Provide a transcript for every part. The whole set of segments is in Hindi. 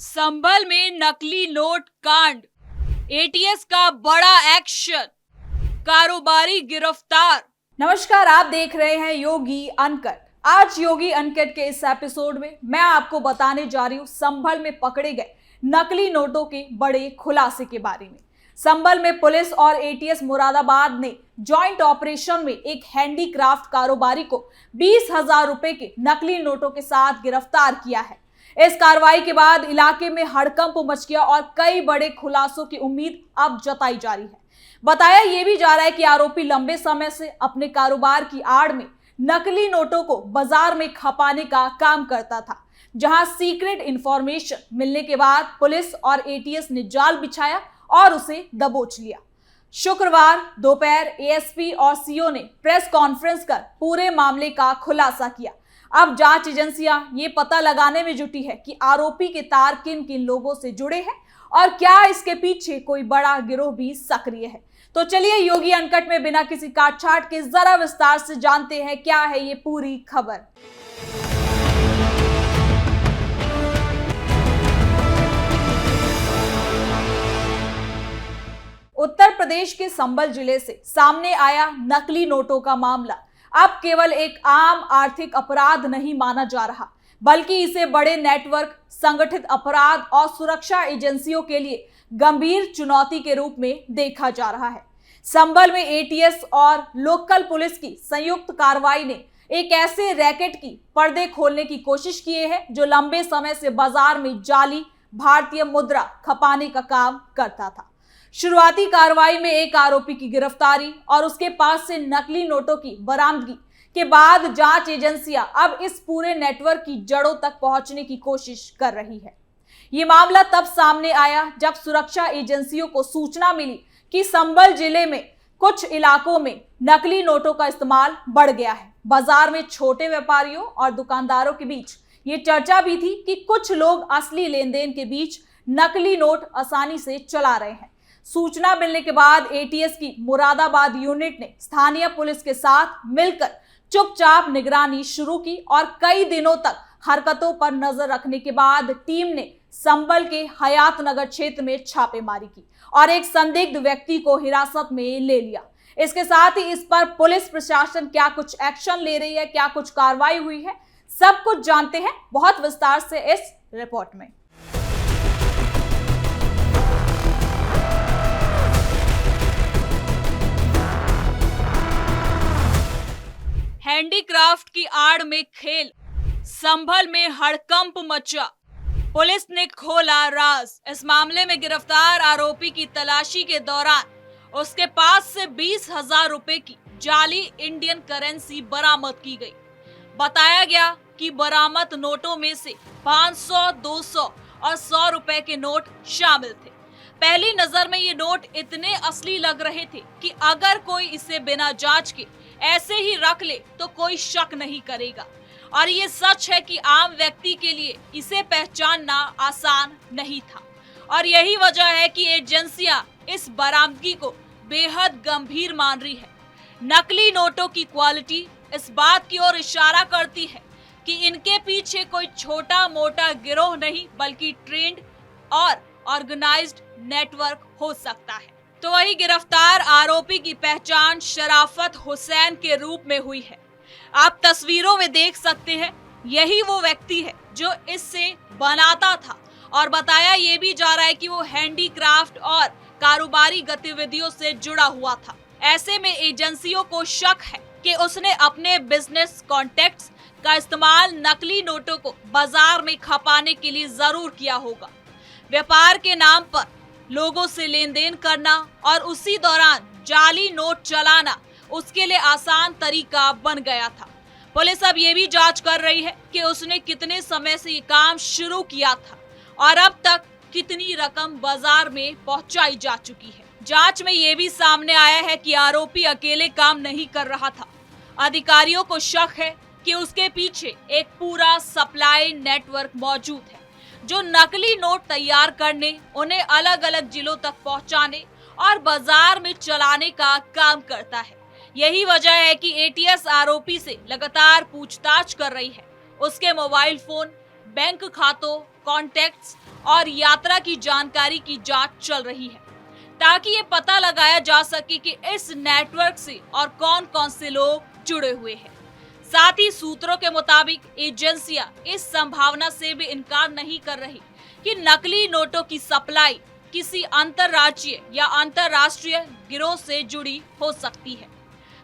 संभल में नकली नोट कांड, एटीएस का बड़ा एक्शन, कारोबारी गिरफ्तार। नमस्कार, आप देख रहे हैं योगी अनकट। आज योगी अनकट के इस एपिसोड में मैं आपको बताने जा रही हूँ संभल में पकड़े गए नकली नोटों के बड़े खुलासे के बारे में। संभल में पुलिस और एटीएस मुरादाबाद ने जॉइंट ऑपरेशन में एक हैंडीक्राफ्ट कारोबारी को 20,000 रुपए के नकली नोटों के साथ गिरफ्तार किया है। इस कार्रवाई के बाद इलाके में हड़कंप मच गया और कई बड़े खुलासों की उम्मीद अब जताई जा रही है। बताया यह भी जा रहा है कि आरोपी लंबे समय से अपने कारोबार की आड़ में नकली नोटों को बाजार में खपाने का काम करता था, जहां सीक्रेट इंफॉर्मेशन मिलने के बाद पुलिस और एटीएस ने जाल बिछाया और उसे दबोच लिया। शुक्रवार दोपहर एएसपी और सीओ ने प्रेस कॉन्फ्रेंस कर पूरे मामले का खुलासा किया। अब जांच एजेंसियां ये पता लगाने में जुटी है कि आरोपी के तार किन किन लोगों से जुड़े हैं और क्या इसके पीछे कोई बड़ा गिरोह भी सक्रिय है। तो चलिए योगी अनकट में बिना किसी काटछाट के जरा विस्तार से जानते हैं क्या है ये पूरी खबर। उत्तर प्रदेश के संभल जिले से सामने आया नकली नोटों का मामला अब केवल एक आम आर्थिक अपराध नहीं माना जा रहा, बल्कि इसे बड़े नेटवर्क, संगठित अपराध और सुरक्षा एजेंसियों के लिए गंभीर चुनौती के रूप में देखा जा रहा है। संभल में एटीएस और लोकल पुलिस की संयुक्त कार्रवाई ने एक ऐसे रैकेट की पर्दे खोलने की कोशिश की है जो लंबे समय से बाजार में जाली भारतीय मुद्रा खपाने का काम करता था। शुरुआती कार्रवाई में एक आरोपी की गिरफ्तारी और उसके पास से नकली नोटों की बरामदगी के बाद जांच एजेंसियां अब इस पूरे नेटवर्क की जड़ों तक पहुंचने की कोशिश कर रही है। ये मामला तब सामने आया जब सुरक्षा एजेंसियों को सूचना मिली कि संभल जिले में कुछ इलाकों में नकली नोटों का इस्तेमाल बढ़ गया है। बाजार में छोटे व्यापारियों और दुकानदारों के बीच ये चर्चा भी थी कि कुछ लोग असली लेन देन के बीच नकली नोट आसानी से चला रहे हैं। सूचना मिलने के बाद एटीएस की मुरादाबाद यूनिट ने स्थानीय पुलिस के साथ मिलकर चुपचाप निगरानी शुरू की और कई दिनों तक हरकतों पर नजर रखने के बाद टीम ने संभल के हयात नगर क्षेत्र में छापेमारी की और एक संदिग्ध व्यक्ति को हिरासत में ले लिया। इसके साथ ही इस पर पुलिस प्रशासन क्या कुछ एक्शन ले रही है, क्या कुछ कार्रवाई हुई है, सब कुछ जानते हैं बहुत विस्तार से इस रिपोर्ट में। हैंडीक्राफ्ट की आड़ में खेल, संभल में हड़कंप मचा, पुलिस ने खोला राज। इस मामले में गिरफ्तार आरोपी की तलाशी के दौरान उसके पास से 20,000 रुपए की जाली इंडियन करेंसी बरामद की गई। बताया गया कि बरामद नोटों में से 500, 200 और 100 रुपए के नोट शामिल थे। पहली नजर में ये नोट इतने असली लग रहे थे कि अगर कोई इसे बिना जांच के ऐसे ही रख ले तो कोई शक नहीं करेगा। और ये सच है कि आम व्यक्ति के लिए इसे पहचानना आसान नहीं था। और यही वजह है कि एजेंसियां इस बरामदगी को बेहद गंभीर मान रही है। नकली नोटों की क्वालिटी इस बात की ओर इशारा करती है कि इनके पीछे कोई छोटा मोटा गिरोह नहीं, बल्कि ट्रेंड और ऑर्गेनाइज्ड नेटवर्क हो सकता है। तो वही गिरफ्तार आरोपी की पहचान शराफत हुसैन के रूप में हुई है। आप तस्वीरों में देख सकते हैं, यही वो व्यक्ति है जो इससे बनाता था। और बताया ये भी जा रहा है कि वो हैंडीक्राफ्ट और कारोबारी गतिविधियों से जुड़ा हुआ था। ऐसे में एजेंसियों को शक है कि उसने अपने बिजनेस कॉन्टेक्ट्स का इस्तेमाल नकली नोटों को बाजार में खपाने के लिए जरूर किया होगा। व्यापार के नाम पर लोगों से लेन देन करना और उसी दौरान जाली नोट चलाना उसके लिए आसान तरीका बन गया था। पुलिस अब ये भी जांच कर रही है कि उसने कितने समय से ये काम शुरू किया था और अब तक कितनी रकम बाजार में पहुंचाई जा चुकी है। जांच में ये भी सामने आया है कि आरोपी अकेले काम नहीं कर रहा था। अधिकारियों को शक है कि उसके पीछे एक पूरा सप्लाई नेटवर्क मौजूद है जो नकली नोट तैयार करने, उन्हें अलग अलग जिलों तक पहुंचाने और बाजार में चलाने का काम करता है। यही वजह है कि एटीएस आरोपी से लगातार पूछताछ कर रही है। उसके मोबाइल फोन, बैंक खातों, कॉन्टैक्ट्स और यात्रा की जानकारी की जांच चल रही है, ताकि ये पता लगाया जा सके कि इस नेटवर्क से और कौन कौन से लोग जुड़े हुए हैं। साथ ही सूत्रों के मुताबिक एजेंसियां इस संभावना से भी इनकार नहीं कर रही कि नकली नोटों की सप्लाई किसी अंतरराज्यीय या अंतरराष्ट्रीय गिरोह से जुड़ी हो सकती है।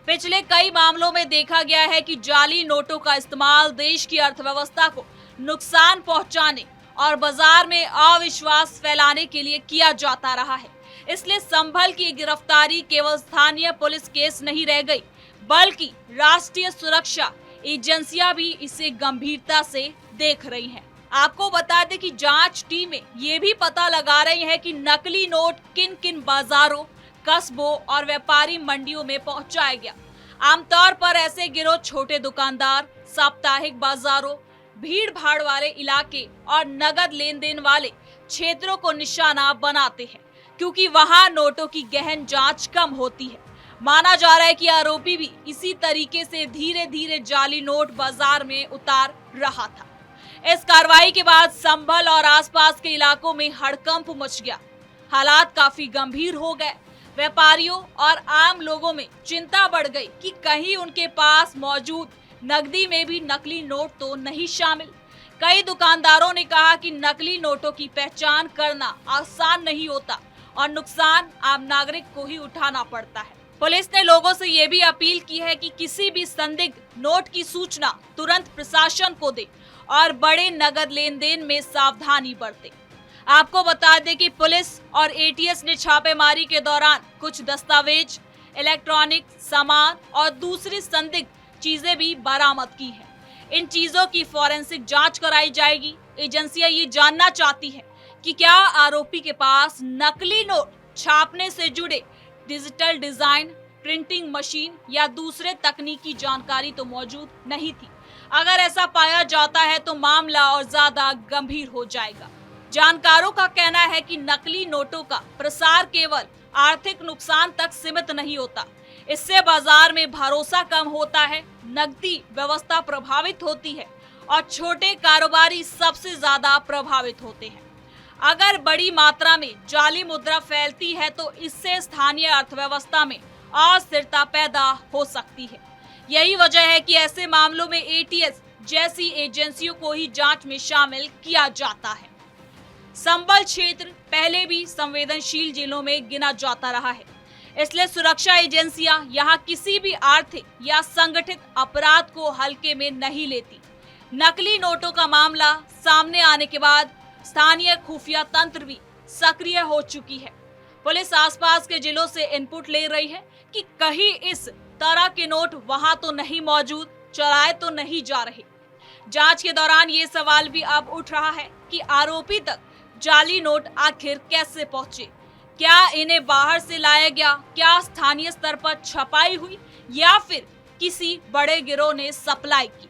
पिछले कई मामलों में देखा गया है कि जाली नोटों का इस्तेमाल देश की अर्थव्यवस्था को नुकसान पहुंचाने और बाजार में अविश्वास फैलाने के लिए किया जाता रहा है। इसलिए संभल की गिरफ्तारी केवल स्थानीय पुलिस केस नहीं रह गई, बल्कि राष्ट्रीय सुरक्षा एजेंसियां भी इसे गंभीरता से देख रही हैं। आपको बता दें कि जांच टीमें ये भी पता लगा रही हैं कि नकली नोट किन किन बाजारों, कस्बों और व्यापारी मंडियों में पहुंचाया गया। आमतौर पर ऐसे गिरोह छोटे दुकानदार, साप्ताहिक बाजारों, भीड़ भाड़ वाले इलाके और नगद लेन देन वाले क्षेत्रों को निशाना बनाते हैं, क्योंकि वहां नोटों की गहन जांच कम होती है। माना जा रहा है कि आरोपी भी इसी तरीके से धीरे धीरे जाली नोट बाजार में उतार रहा था। इस कार्रवाई के बाद संभल और आसपास के इलाकों में हड़कंप मच गया। हालात काफी गंभीर हो गए। व्यापारियों और आम लोगों में चिंता बढ़ गई कि कहीं उनके पास मौजूद नकदी में भी नकली नोट तो नहीं शामिल। कई दुकानदारों ने कहा कि नकली नोटों की पहचान करना आसान नहीं होता और नुकसान आम नागरिक को ही उठाना पड़ता है। पुलिस ने लोगों से ये भी अपील की है कि किसी भी संदिग्ध नोट की सूचना तुरंत प्रशासन को दे और बड़े नगद लेन देन में सावधानी बरते। आपको बता दें कि पुलिस और एटीएस ने छापेमारी के दौरान कुछ दस्तावेज, इलेक्ट्रॉनिक सामान और दूसरी संदिग्ध चीजें भी बरामद की हैं। इन चीजों की फॉरेंसिक जांच कराई जाएगी। एजेंसियां ये जानना चाहती हैं कि क्या आरोपी के पास नकली नोट छापने से जुड़े डिजिटल डिजाइन, प्रिंटिंग मशीन या दूसरे तकनीकी जानकारी तो मौजूद नहीं थी। अगर ऐसा पाया जाता है तो मामला और ज्यादा गंभीर हो जाएगा। जानकारों का कहना है कि नकली नोटों का प्रसार केवल आर्थिक नुकसान तक सीमित नहीं होता, इससे बाजार में भरोसा कम होता है, नकदी व्यवस्था प्रभावित होती है और छोटे कारोबारी सबसे ज्यादा प्रभावित होते हैं। अगर बड़ी मात्रा में जाली मुद्रा फैलती है तो इससे स्थानीय अर्थव्यवस्था में अस्थिरता पैदा हो सकती है। यही वजह है कि ऐसे मामलों में एटीएस जैसी एजेंसियों को ही जांच में शामिल किया जाता है। संभल क्षेत्र पहले भी संवेदनशील जिलों में गिना जाता रहा है, इसलिए सुरक्षा एजेंसियां यहां किसी भी आर्थिक या संगठित अपराध को हल्के में नहीं लेती। नकली नोटों का मामला सामने आने के बाद स्थानीय खुफिया तंत्र भी सक्रिय हो चुकी है। पुलिस आसपास के जिलों से इनपुट ले रही है कि कहीं इस तरह के नोट वहां तो नहीं मौजूद, चलाए तो नहीं जा रहे। जांच के दौरान ये सवाल भी अब उठ रहा है कि आरोपी तक जाली नोट आखिर कैसे पहुंचे? क्या इन्हें बाहर से लाया गया? क्या स्थानीय स्तर पर छपाई हुई या फिर किसी बड़े गिरोह ने सप्लाई की?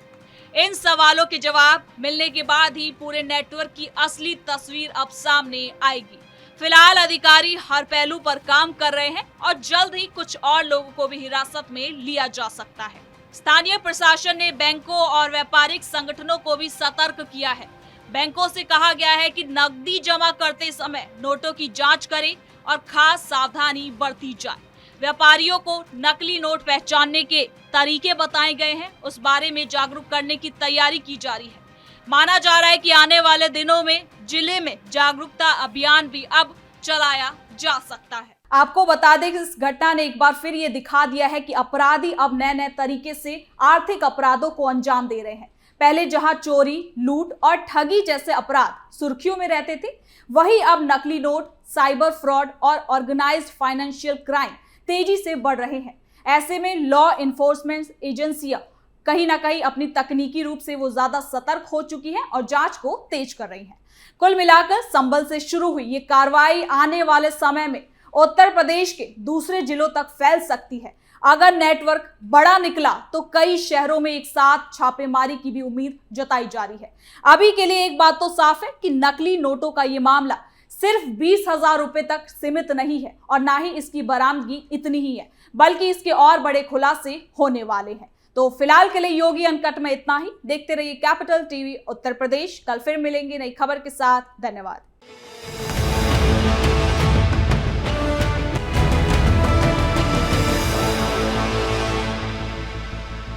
इन सवालों के जवाब मिलने के बाद ही पूरे नेटवर्क की असली तस्वीर अब सामने आएगी। फिलहाल अधिकारी हर पहलू पर काम कर रहे हैं और जल्द ही कुछ और लोगों को भी हिरासत में लिया जा सकता है। स्थानीय प्रशासन ने बैंकों और व्यापारिक संगठनों को भी सतर्क किया है। बैंकों से कहा गया है कि नकदी जमा करते समय नोटों की जांच करें और खास सावधानी बरती जाए। व्यापारियों को नकली नोट पहचानने के तरीके बताए गए हैं, उस बारे में जागरूक करने की तैयारी की जा रही है। माना जा रहा है कि आने वाले दिनों में जिले में जागरूकता अभियान भी अब चलाया जा सकता है। आपको बता दें कि इस घटना ने एक बार फिर ये दिखा दिया है कि अपराधी अब नए नए तरीके से आर्थिक अपराधों को अंजाम दे रहे हैं। पहले जहां चोरी, लूट और ठगी जैसे अपराध सुर्खियों में रहते थे, वहीं अब नकली नोट, साइबर फ्रॉड और ऑर्गेनाइज्ड फाइनेंशियल क्राइम तेजी से बढ़ रहे हैं। ऐसे में लॉ इन्फोर्समेंट एजेंसियां कहीं ना कहीं अपनी तकनीकी रूप से वो ज्यादा सतर्क हो चुकी हैं और जांच को तेज कर रही हैं। कुल मिलाकर संभल से शुरू हुई ये कार्रवाई आने वाले समय में उत्तर प्रदेश के दूसरे जिलों तक फैल सकती है। अगर नेटवर्क बड़ा निकला तो कई शहरों में एक साथ छापेमारी की भी उम्मीद जताई जा रही है। अभी के लिए एक बात तो साफ है कि नकली नोटों का ये मामला सिर्फ 20,000 रुपए तक सीमित नहीं है और ना ही इसकी बरामदगी इतनी ही है, बल्कि इसके और बड़े खुलासे होने वाले हैं। तो फिलहाल के लिए योगी अनकट में इतना ही। देखते रहिए कैपिटल टीवी उत्तर प्रदेश। कल फिर मिलेंगे नई खबर के साथ। धन्यवाद।